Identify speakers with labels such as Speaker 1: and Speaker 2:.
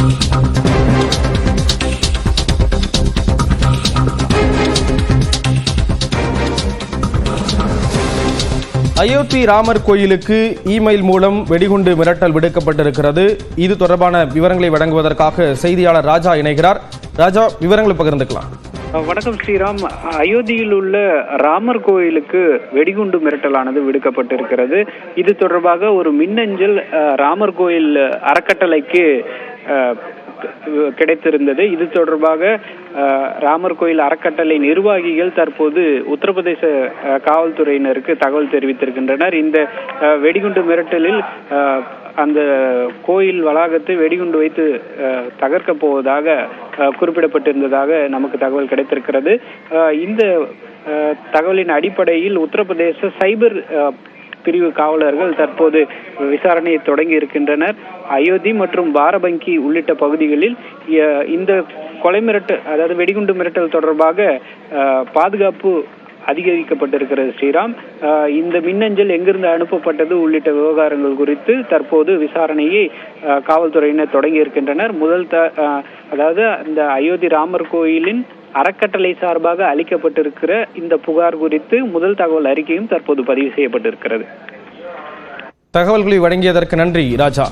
Speaker 1: அயோத்தி ராமர் கோயிலுக்கு இமெயில் மூலம் வெடிகுண்டு மிரட்டல் விடுக்கப்பட்டிருக்கிறது. இது தொடர்பான விவரங்களை வழங்குவதற்காக செய்தியாளர் ராஜா இணைகிறார். ராஜா, விவரங்களை பகிர்ந்துக்கலாம்.
Speaker 2: வணக்கம் ஸ்ரீராம். அயோத்தியில் உள்ள ராமர் கோயிலுக்கு வெடிகுண்டு மிரட்டலானது விடுக்கப்பட்டிருக்கிறது. இது தொடர்பாக ஒரு மின்னஞ்சல் ராமர் கோயில் அறக்கட்டளைக்கு கிடைத்திருந்தது. இது தொடர்பாக ராமர் கோயில் அறக்கட்டளை நிர்வாகிகள் தற்போது உத்தரப்பிரதேச காவல்துறையினருக்கு தகவல் தெரிவித்திருக்கின்றனர். இந்த வெடிகுண்டு மிரட்டலில் அந்த கோயில் வளாகத்தை வெடிகுண்டு வைத்து தகர்க்கப் போவதாக குறிப்பிடப்பட்டிருந்ததாக நமக்கு தகவல் கிடைத்திருக்கிறது. இந்த தகவலின் அடிப்படையில் உத்தரப்பிரதேச சைபர் பிரிவு காவலர்கள் தற்போது விசாரணையை தொடங்கி இருக்கின்றனர். அயோத்தி மற்றும் பாரபங்கி உள்ளிட்ட பகுதிகளில் இந்த கொலை மிரட்டல், அதாவது வெடிகுண்டு மிரட்டல் தொடர்பாக பாதுகாப்பு அதிகரிக்கப்பட்டிருக்கிறது. ஸ்ரீராம், இந்த மின்னஞ்சல் எங்கிருந்து அனுப்பப்பட்டது உள்ளிட்ட விவகாரங்கள் குறித்து தற்போது விசாரணையை காவல்துறையினர் தொடங்கி இருக்கின்றனர். அதாவது இந்த அயோத்தி ராமர் கோயிலின் அறக்கட்டளை சார்பாக அளிக்கப்பட்டிருக்கிற இந்த புகார் குறித்து முதல் தகவல் அறிக்கையும் தற்போது பதிவு செய்யப்பட்டிருக்கிறது.
Speaker 1: தகவல்களை வழங்கியதற்கு நன்றி ராஜா.